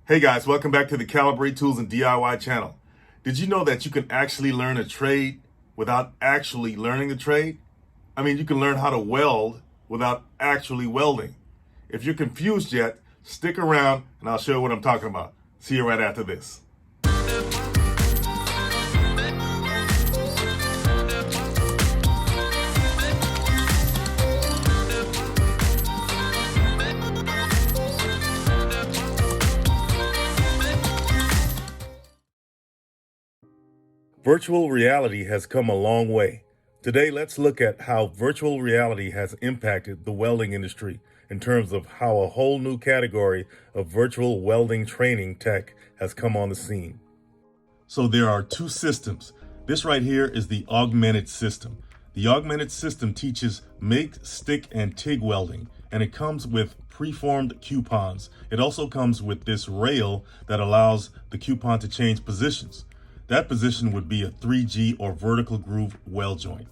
Hey guys, welcome back to the Calibrate Tools and DIY channel. Did you know that you can actually learn a trade without actually learning the trade? I mean, you can learn how to weld without actually welding. If you're confused yet, stick around and I'll show you what I'm talking about. See you right after this. Virtual reality has come a long way. Today, let's look at how virtual reality has impacted the welding industry in terms of how a whole new category of virtual welding training tech has come on the scene. So there are two systems. This right here is the augmented system. The augmented system teaches MIG, stick, and TIG welding, and it comes with preformed coupons. It also comes with this rail that allows the coupon to change positions. That position would be a 3G or vertical groove weld joint.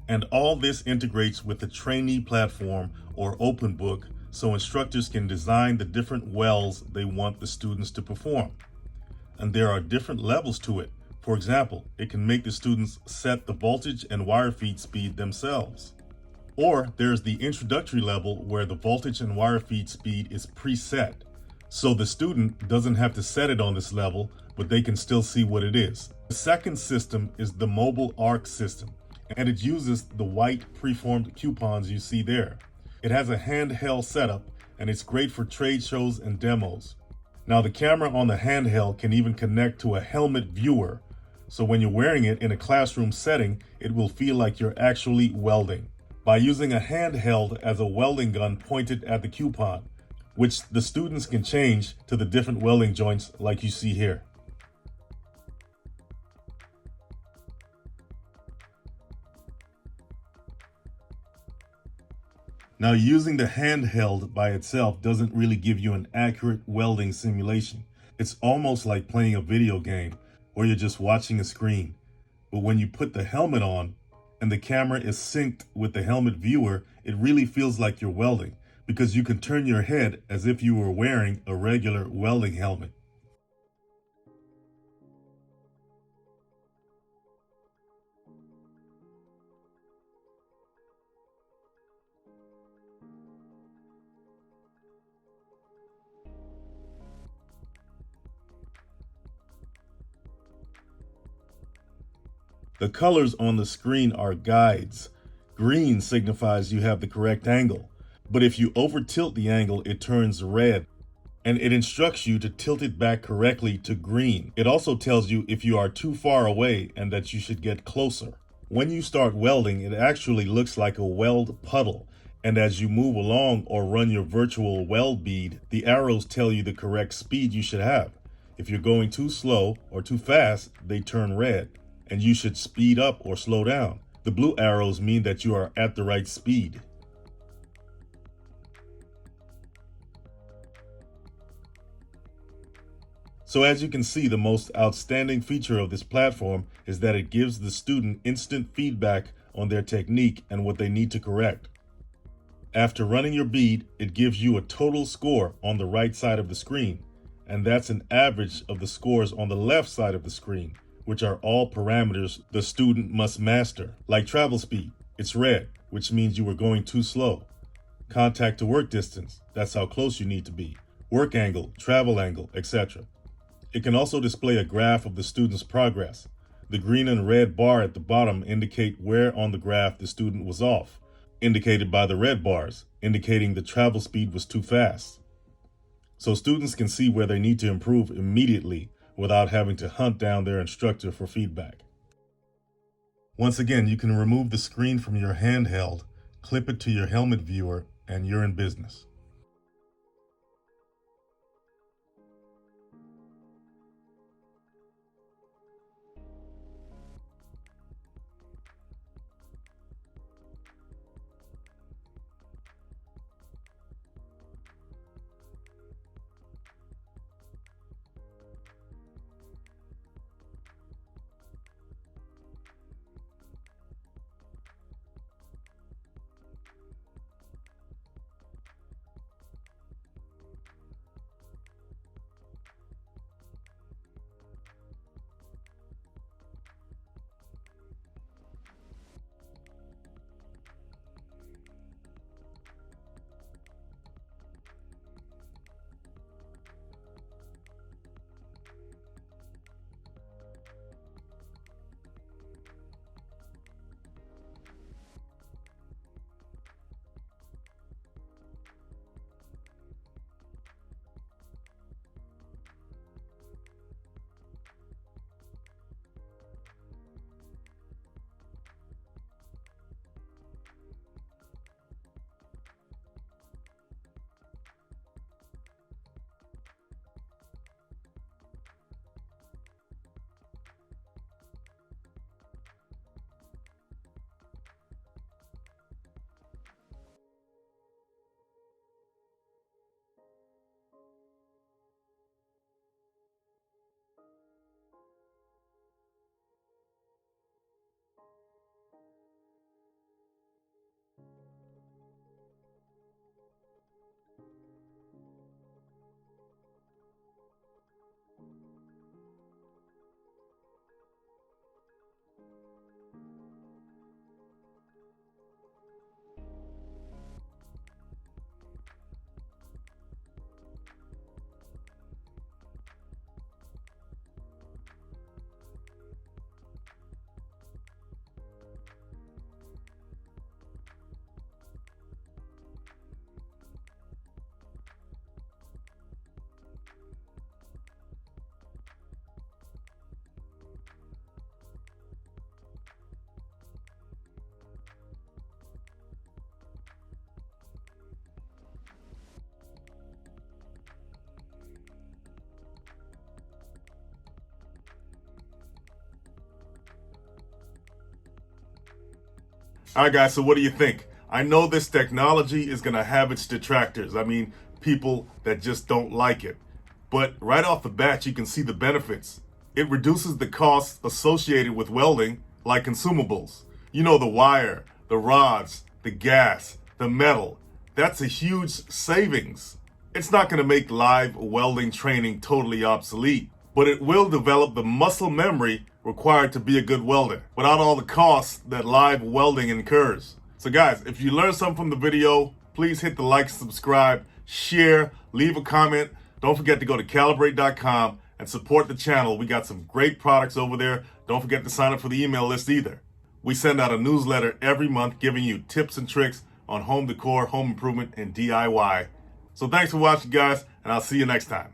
And all this integrates with the trainee platform or open book so instructors can design the different welds they want the students to perform. And there are different levels to it. For example, it can make the students set the voltage and wire feed speed themselves. Or there's the introductory level where the voltage and wire feed speed is preset. So the student doesn't have to set it on this level, but they can still see what it is. The second system is the mobile arc system, and it uses the white preformed coupons you see there. It has a handheld setup, and it's great for trade shows and demos. Now the camera on the handheld can even connect to a helmet viewer, so when you're wearing it in a classroom setting, it will feel like you're actually welding. By using a handheld as a welding gun pointed at the coupon, which the students can change to the different welding joints like you see here. Now, using the handheld by itself doesn't really give you an accurate welding simulation. It's almost like playing a video game or you're just watching a screen. But when you put the helmet on and the camera is synced with the helmet viewer, it really feels like you're welding because you can turn your head as if you were wearing a regular welding helmet. The colors on the screen are guides. Green signifies you have the correct angle, but if you over tilt the angle, it turns red, and it instructs you to tilt it back correctly to green. It also tells you if you are too far away and that you should get closer. When you start welding, it actually looks like a weld puddle, and as you move along or run your virtual weld bead, the arrows tell you the correct speed you should have. If you're going too slow or too fast, they turn red, and you should speed up or slow down. The blue arrows mean that you are at the right speed. So as you can see, the most outstanding feature of this platform is that it gives the student instant feedback on their technique and what they need to correct. After running your bead, it gives you a total score on the right side of the screen, and that's an average of the scores on the left side of the screen, which are all parameters the student must master. Like travel speed, it's red, which means you were going too slow. Contact to work distance, that's how close you need to be. Work angle, travel angle, etc. It can also display a graph of the student's progress. The green and red bar at the bottom indicate where on the graph the student was off, indicated by the red bars, indicating the travel speed was too fast. So students can see where they need to improve immediately without having to hunt down their instructor for feedback. Once again, you can remove the screen from your handheld, clip it to your helmet viewer, and you're in business. All right, guys, so what do you think? I know this technology is going to have its detractors. I mean, people that just don't like it. But right off the bat, you can see the benefits. It reduces the costs associated with welding, like consumables. You know, the wire, the rods, the gas, the metal. That's a huge savings. It's not going to make live welding training totally obsolete, but it will develop the muscle memory required to be a good welder without all the costs that live welding incurs. So guys, if you learned something from the video, please hit the like, subscribe, share, leave a comment. Don't forget to go to calibrate.com and support the channel. We got some great products over there. Don't forget to sign up for the email list either. We send out a newsletter every month giving you tips and tricks on home decor, home improvement, and DIY. So thanks for watching, guys, and I'll see you next time.